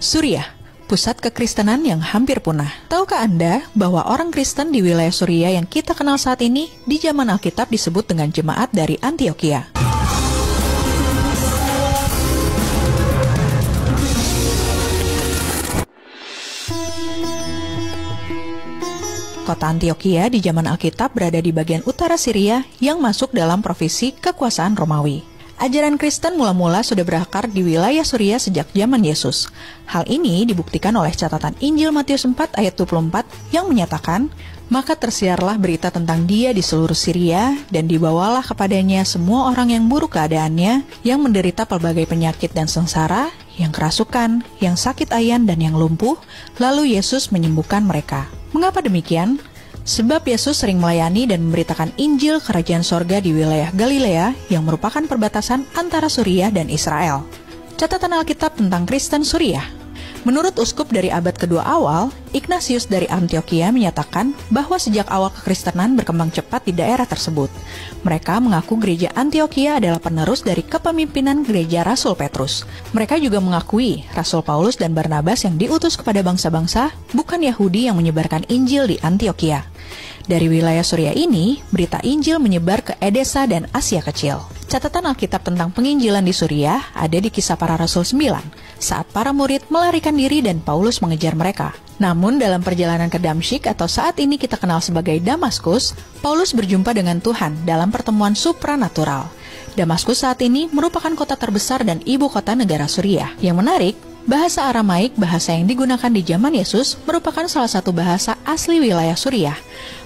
Suriah, pusat kekristenan yang hampir punah. Tahukah Anda bahwa orang Kristen di wilayah Suriah yang kita kenal saat ini di zaman Alkitab disebut dengan jemaat dari Antiokhia? Kota Antiokhia di zaman Alkitab berada di bagian utara Syria yang masuk dalam provisi kekuasaan Romawi. Ajaran Kristen mula-mula sudah berakar di wilayah Suriah sejak zaman Yesus. Hal ini dibuktikan oleh catatan Injil Matius 4 ayat 24 yang menyatakan, "Maka tersiarlah berita tentang dia di seluruh Syria, dan dibawalah kepadanya semua orang yang buruk keadaannya, yang menderita pelbagai penyakit dan sengsara, yang kerasukan, yang sakit ayan dan yang lumpuh, lalu Yesus menyembuhkan mereka." Mengapa demikian? Sebab Yesus sering melayani dan memberitakan Injil Kerajaan Sorga di wilayah Galilea yang merupakan perbatasan antara Suriah dan Israel. Catatan Alkitab tentang Kristen Suriah. Menurut uskup dari abad kedua awal, Ignatius dari Antiokhia menyatakan bahwa sejak awal kekristenan berkembang cepat di daerah tersebut. Mereka mengaku gereja Antiokhia adalah penerus dari kepemimpinan gereja Rasul Petrus. Mereka juga mengakui Rasul Paulus dan Barnabas yang diutus kepada bangsa-bangsa, bukan Yahudi yang menyebarkan Injil di Antiokhia. Dari wilayah Suriah ini, berita Injil menyebar ke Edessa dan Asia Kecil. Catatan Alkitab tentang penginjilan di Suriah ada di Kisah Para Rasul 9, saat para murid melarikan diri dan Paulus mengejar mereka. Namun dalam perjalanan ke Damsyik atau saat ini kita kenal sebagai Damaskus, Paulus berjumpa dengan Tuhan dalam pertemuan supranatural. Damaskus saat ini merupakan kota terbesar dan ibu kota negara Suriah. Yang menarik, bahasa Aramaik, bahasa yang digunakan di zaman Yesus, merupakan salah satu bahasa asli wilayah Suriah.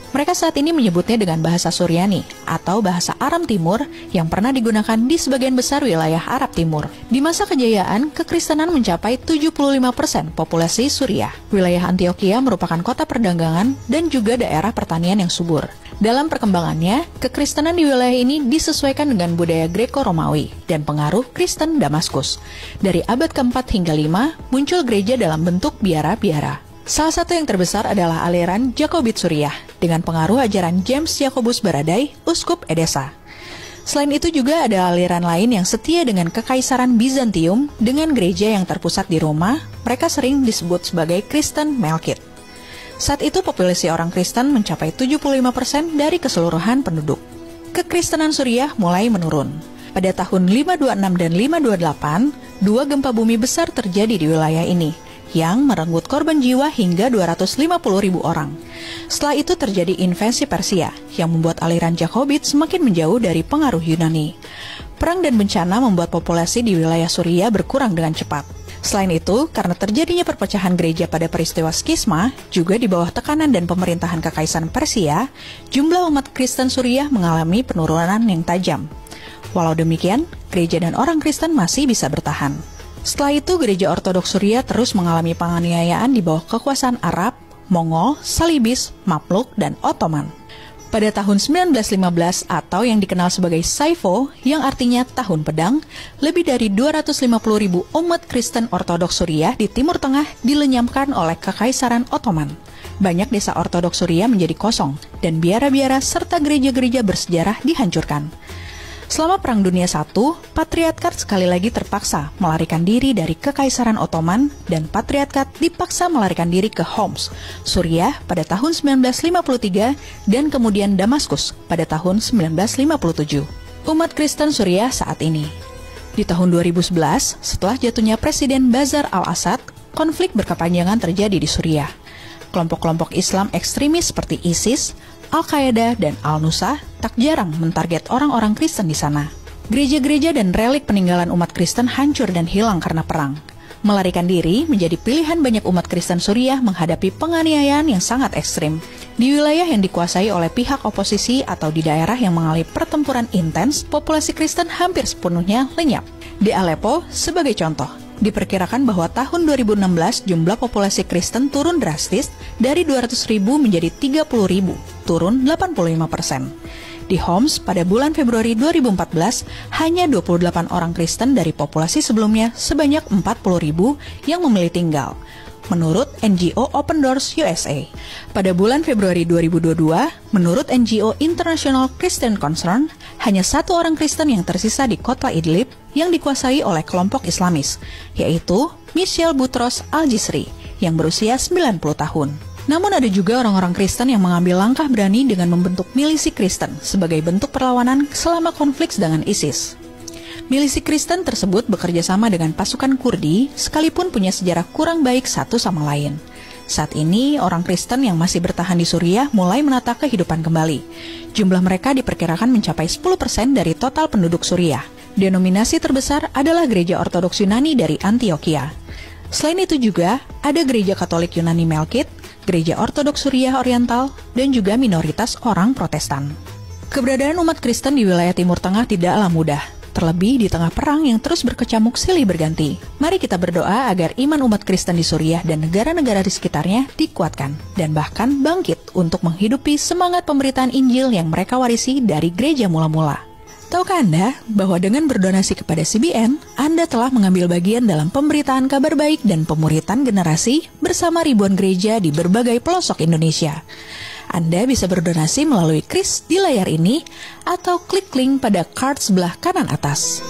Mereka saat ini menyebutnya dengan bahasa Suryani atau bahasa Aram Timur yang pernah digunakan di sebagian besar wilayah Arab Timur. Di masa kejayaan, kekristenan mencapai 75% populasi Suriah. Wilayah Antiokhia merupakan kota perdagangan dan juga daerah pertanian yang subur. Dalam perkembangannya, kekristenan di wilayah ini disesuaikan dengan budaya Greko-Romawi dan pengaruh Kristen Damaskus. Dari abad ke-4 hingga 5, muncul gereja dalam bentuk biara-biara. Salah satu yang terbesar adalah aliran Jakobit Suriah, dengan pengaruh ajaran James Yakobus Baradai, uskup Edessa. Selain itu juga ada aliran lain yang setia dengan Kekaisaran Bizantium dengan gereja yang terpusat di Roma, mereka sering disebut sebagai Kristen Melkite. Saat itu populasi orang Kristen mencapai 75% dari keseluruhan penduduk. Kekristenan Suriah mulai menurun. Pada tahun 526 dan 528, dua gempa bumi besar terjadi di wilayah ini, yang merenggut korban jiwa hingga 250.000 orang. Setelah itu terjadi invasi Persia, yang membuat aliran Jakobit semakin menjauh dari pengaruh Yunani. Perang dan bencana membuat populasi di wilayah Suriah berkurang dengan cepat. Selain itu, karena terjadinya perpecahan gereja pada peristiwa skisma, juga di bawah tekanan dan pemerintahan Kekaisaran Persia, jumlah umat Kristen Suriah mengalami penurunan yang tajam. Walau demikian, gereja dan orang Kristen masih bisa bertahan. Setelah itu, gereja Ortodoks Suriah terus mengalami penganiayaan di bawah kekuasaan Arab, Mongol, Salibis, Mamluk, dan Ottoman. Pada tahun 1915 atau yang dikenal sebagai Saifo, yang artinya tahun pedang, lebih dari 250.000 umat Kristen Ortodoks Suriah di Timur Tengah dilenyapkan oleh Kekaisaran Ottoman. Banyak desa Ortodoks Suriah menjadi kosong, dan biara-biara serta gereja-gereja bersejarah dihancurkan. Selama Perang Dunia I, Patriarkat sekali lagi terpaksa melarikan diri dari Kekaisaran Ottoman dan Patriarkat dipaksa melarikan diri ke Homs, Suriah pada tahun 1953 dan kemudian Damaskus pada tahun 1957. Umat Kristen Suriah saat ini. Di tahun 2011, setelah jatuhnya Presiden Bashar al-Assad, konflik berkepanjangan terjadi di Suriah. Kelompok-kelompok Islam ekstremis seperti ISIS, Al-Qaeda, dan Al-Nusra tak jarang mentarget orang-orang Kristen di sana. Gereja-gereja dan relik peninggalan umat Kristen hancur dan hilang karena perang. Melarikan diri menjadi pilihan banyak umat Kristen Suriah menghadapi penganiayaan yang sangat ekstrim. Di wilayah yang dikuasai oleh pihak oposisi atau di daerah yang mengalami pertempuran intens, populasi Kristen hampir sepenuhnya lenyap. Di Aleppo, sebagai contoh, diperkirakan bahwa tahun 2016 jumlah populasi Kristen turun drastis dari 200.000 menjadi 30.000, turun 85%. Di Homs, pada bulan Februari 2014, hanya 28 orang Kristen dari populasi sebelumnya sebanyak 40.000 yang memilih tinggal, menurut NGO Open Doors USA. Pada bulan Februari 2022, menurut NGO International Christian Concern, hanya satu orang Kristen yang tersisa di kota Idlib yang dikuasai oleh kelompok Islamis, yaitu Michelle Boutros Al-Jisri, yang berusia 90 tahun. Namun ada juga orang-orang Kristen yang mengambil langkah berani dengan membentuk milisi Kristen sebagai bentuk perlawanan selama konflik dengan ISIS. Milisi Kristen tersebut bekerja sama dengan pasukan Kurdi, sekalipun punya sejarah kurang baik satu sama lain. Saat ini, orang Kristen yang masih bertahan di Suriah mulai menata kehidupan kembali. Jumlah mereka diperkirakan mencapai 10% dari total penduduk Suriah. Denominasi terbesar adalah Gereja Ortodoks Yunani dari Antioquia. Selain itu juga, ada Gereja Katolik Yunani Melkite, Gereja Ortodoks Suriah Oriental, dan juga minoritas orang Protestan. Keberadaan umat Kristen di wilayah Timur Tengah tidaklah mudah, terlebih di tengah perang yang terus berkecamuk silih berganti. Mari kita berdoa agar iman umat Kristen di Suriah dan negara-negara di sekitarnya dikuatkan, dan bahkan bangkit untuk menghidupi semangat pemberitaan Injil yang mereka warisi dari gereja mula-mula. Tahukah Anda bahwa dengan berdonasi kepada CBN, Anda telah mengambil bagian dalam pemberitaan kabar baik dan pemuritan generasi bersama ribuan gereja di berbagai pelosok Indonesia. Anda bisa berdonasi melalui kris di layar ini atau klik link pada card sebelah kanan atas.